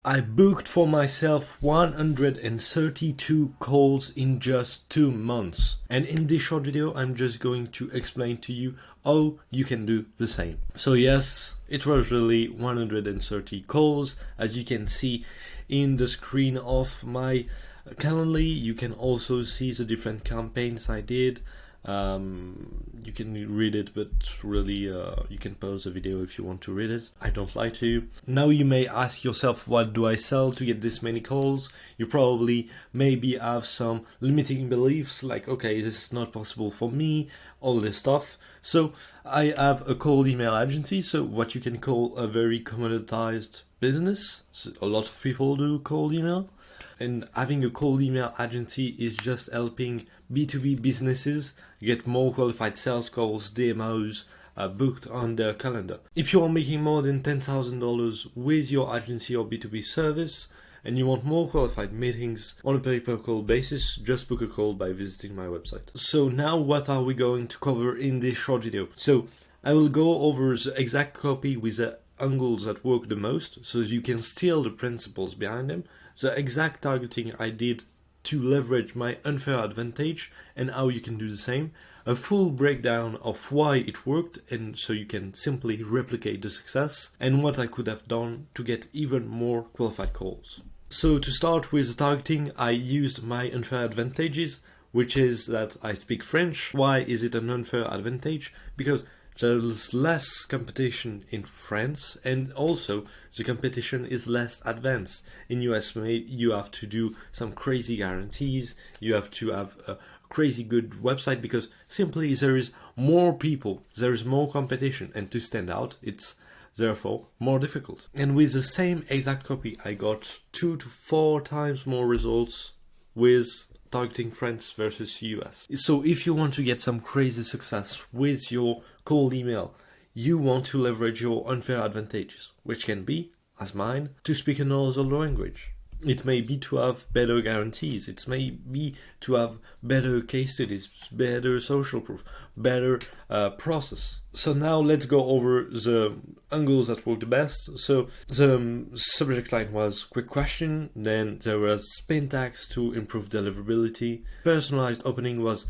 I booked for myself 132 calls in just 2 months. And in this short video, I'm just going to explain to you how you can do the same. So yes, it was really 130 calls. As you can see in the screen of my Calendly, you can also see the different campaigns I did. You can read it, but really you can pause the video if you want to read it. I don't lie to you. Now you may ask yourself, what do I sell to get this many calls? You probably maybe have some limiting beliefs like, okay, this is not possible for me, all this stuff. So I have a cold email agency, so what you can call a very commoditized business. So a lot of people do cold email. And having a cold email agency is just helping B2B businesses get more qualified sales calls, demos, booked on their calendar. If you are making more than $10,000 with your agency or B2B service, and you want more qualified meetings on a pay-per-call basis, just book a call by visiting my website. So now what are we going to cover in this short video? So I will go over the exact copy with the angles that work the most, so you can steal the principles behind them, the exact targeting I did to leverage my unfair advantage and how you can do the same, a full breakdown of why it worked and so you can simply replicate the success, and what I could have done to get even more qualified calls. So to start with the targeting, I used my unfair advantages, which is that I speak French. Why is it an unfair advantage? Because there's less competition in France, and also the competition is less advanced. In US, you have to do some crazy guarantees, you have to have a crazy good website, because simply there is more people, there is more competition, and to stand out, it's therefore more difficult. And with the same exact copy, I got 2 to 4 times more results with targeting France versus US. So if you want to get some crazy success with your cold email, you want to leverage your unfair advantages, which can be, as mine, to speak another language. It may be to have better guarantees, it may be to have better case studies, better social proof, better process. So now let's go over the angles that work the best. So the subject line was quick question, then there was spin tags to improve deliverability. Personalized opening was,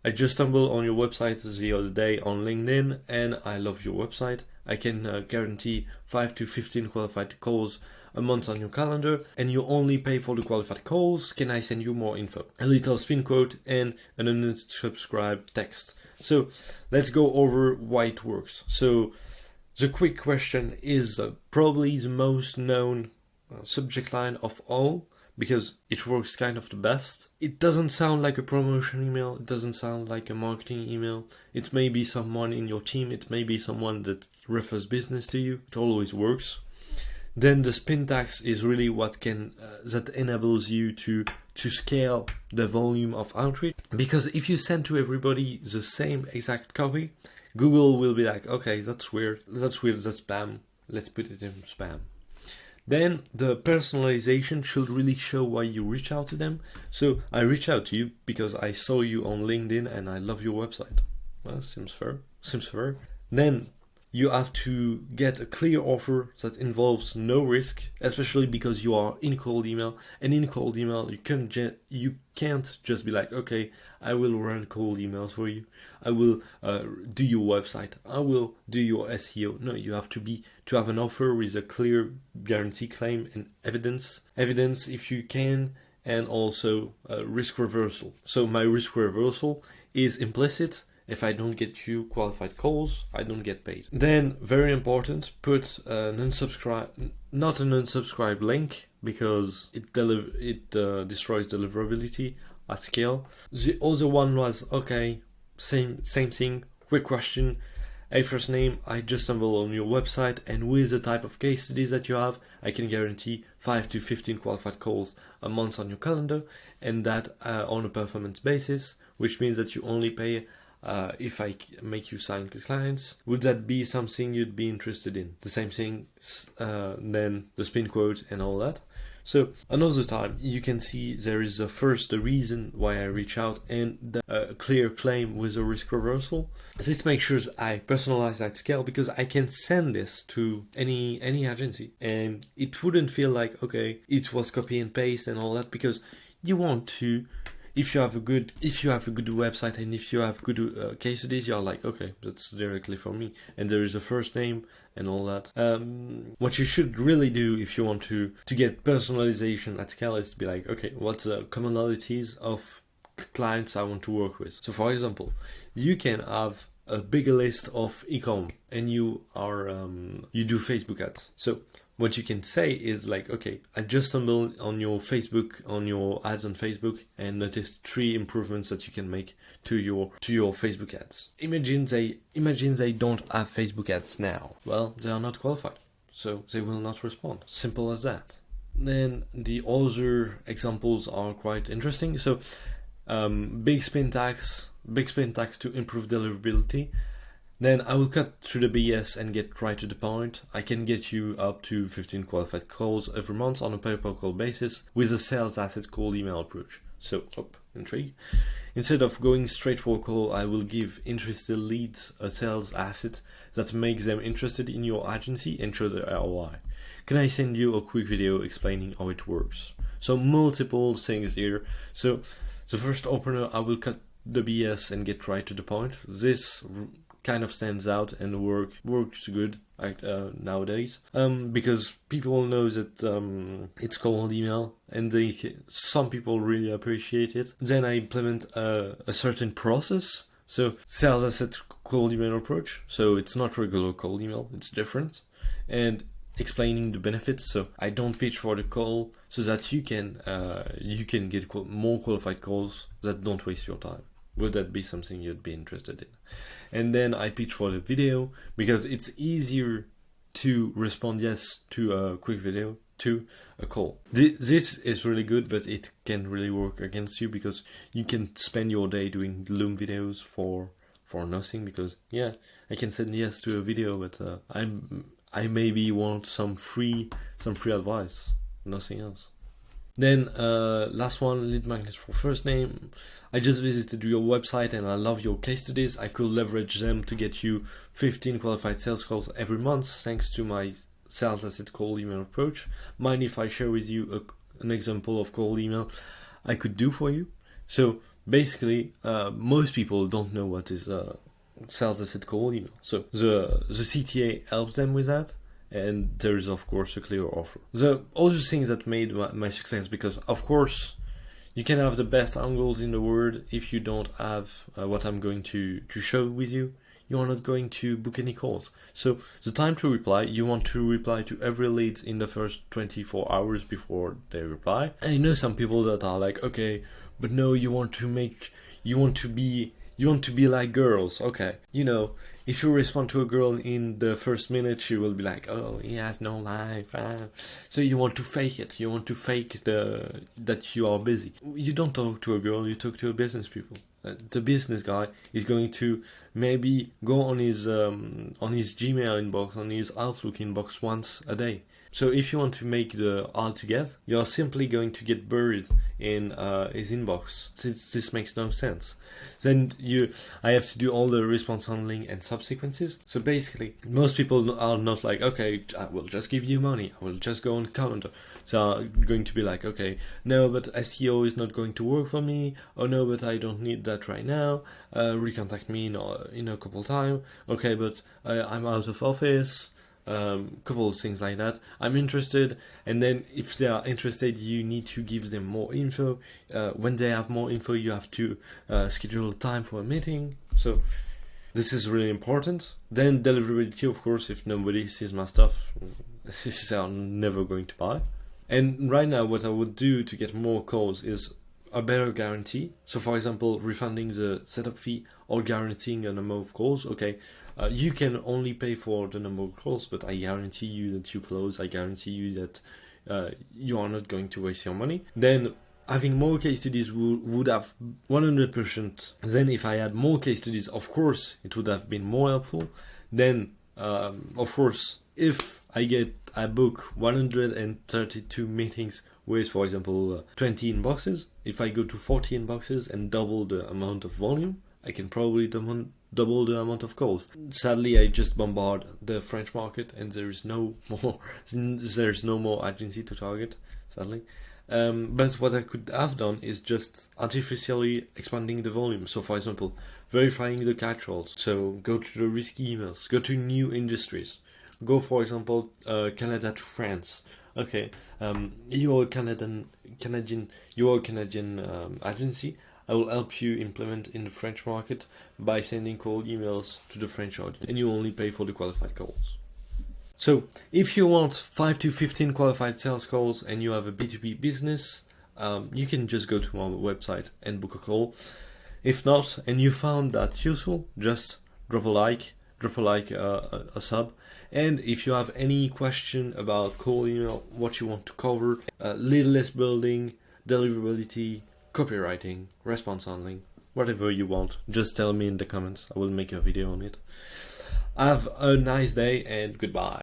I just stumbled on your website the other day on LinkedIn and I love your website. I can guarantee 5 to 15 qualified calls a month on your calendar, and you only pay for the qualified calls. Can I send you more info? A little spin quote and an unsubscribe text. So let's go over why it works. So the quick question is probably the most known subject line of all, because it works kind of the best. It doesn't sound like a promotion email, it doesn't sound like a marketing email. It may be someone in your team, it may be someone that refers business to you. It always works. Then the spin tags is really what can that enables you to scale the volume of outreach. Because if you send to everybody the same exact copy, Google will be like, okay, that's weird, that's spam, let's put it in spam. Then the personalization should really show why you reach out to them. So I reach out to you because I saw you on LinkedIn and I love your website. Well, seems fair. Then you have to get a clear offer that involves no risk, especially because you are in cold email. And in cold email, you can't just be like, okay, I will run cold emails for you. I will do your website. I will do your SEO. No, you have to have an offer with a clear guarantee claim and evidence if you can, and also risk reversal. So my risk reversal is implicit. If I don't get you qualified calls, I don't get paid. Then, very important, put not an unsubscribe link, because it destroys deliverability at scale. The other one was, okay, same thing, quick question. Hey, first name, I just stumbled on your website, and with the type of case studies that you have, I can guarantee 5 to 15 qualified calls a month on your calendar, and that on a performance basis, which means that you only pay if I make you sign clients, would that be something you'd be interested in? The same thing, then the spin quote and all that. So another time you can see there is first the reason why I reach out and the clear claim with a risk reversal. This makes sure I personalize at scale, because I can send this to any agency and it wouldn't feel like, okay, it was copy and paste and all that, because you want to, if you have a good website and if you have good case studies, you're like, okay, that's directly for me, and there is a first name and all that. What you should really do if you want to get personalization at scale is to be like, okay, what's the commonalities of clients I want to work with? So for example, you can have a bigger list of e-com and you do Facebook ads. So what you can say is like, okay, I just stumbled on your ads on Facebook and noticed 3 improvements that you can make to your Facebook ads. Imagine they don't have Facebook ads now. Well, they are not qualified, so they will not respond. Simple as that. Then the other examples are quite interesting. So big spin tax to improve deliverability. Then I will cut through the BS and get right to the point. I can get you up to 15 qualified calls every month on a pay-per-call basis with a sales asset cold email approach. So, intrigue. Instead of going straight for a call, I will give interested leads a sales asset that makes them interested in your agency and show the ROI. Can I send you a quick video explaining how it works? So multiple things here. So the first opener, I will cut the BS and get right to the point. This kind of stands out and works good nowadays, because people know that it's cold email and some people really appreciate it. Then I implement a certain process. So sales asset cold email approach. So it's not regular cold email, it's different, and explaining the benefits. So I don't pitch for the call, so that you can get more qualified calls that don't waste your time. Would that be something you'd be interested in? And then I pitch for the video, because it's easier to respond yes to a quick video to a call. This is really good, but it can really work against you, because you can spend your day doing Loom videos for nothing, because yeah, I can send yes to a video, but I maybe want some free advice, nothing else. Then last one, lead magnets for first name. I just visited your website and I love your case studies. I could leverage them to get you 15 qualified sales calls every month thanks to my sales asset cold email approach. Mind if I share with you an example of cold email I could do for you? So basically, most people don't know what is sales asset cold email. So the CTA helps them with that. And there is of course a clear offer. The other things that made my success, because of course you can have the best angles in the world, if you don't have what I'm going to show with you, you are not going to book any calls. So the time to reply, you want to reply to every lead in the first 24 hours before they reply. And you know some people that are like, okay, but no, you want to be like girls. Okay, you know, if you respond to a girl in the first minute, she will be like, oh, he has no life. So you want to fake it. You want to fake that you are busy. You don't talk to a girl, you talk to a business people. The business guy is going to maybe go on his Gmail inbox, on his Outlook inbox once a day. So if you want to make the all together, you are simply going to get buried in his inbox. This makes no sense. Then I have to do all the response handling and subsequences. So basically, most people are not like, okay, I will just give you money, I will just go on calendar. So I'm going to be like, okay, no, but SEO is not going to work for me. Oh no, but I don't need that right now. Recontact me in a couple time. Okay, but I'm out of office. Couple of things like that. I'm interested, and then if they are interested, you need to give them more info. When they have more info, you have to schedule time for a meeting. So this is really important. Then deliverability, of course. If nobody sees my stuff, they are never going to buy. And right now, what I would do to get more calls is a better guarantee. So for example, refunding the setup fee or guaranteeing a number of calls. Okay, you can only pay for the number of calls, but I guarantee you that you close. I guarantee you that you are not going to waste your money. Then having more case studies would have 100%. Then if I had more case studies, of course, it would have been more helpful. Then, of course, if I book 132 meetings with, for example, 20 inboxes, if I go to 40 inboxes and double the amount of volume, I can probably double the amount of calls. Sadly, I just bombard the French market, and there's no more agency to target, sadly. But what I could have done is just artificially expanding the volume. So, for example, verifying the catch-alls. So, go to the risky emails, go to new industries. Go, for example, Canada to France. Okay, you're a Canadian agency. I will help you implement in the French market by sending cold emails to the French audience, and you only pay for the qualified calls. So, if you want 5 to 15 qualified sales calls and you have a B2B business, you can just go to our website and book a call. If not, and you found that useful, just drop a like, a sub. And if you have any question about cold email, what you want to cover, lead list building, deliverability, copywriting, response handling, whatever you want, just tell me in the comments. I will make a video on it. Have a nice day and goodbye.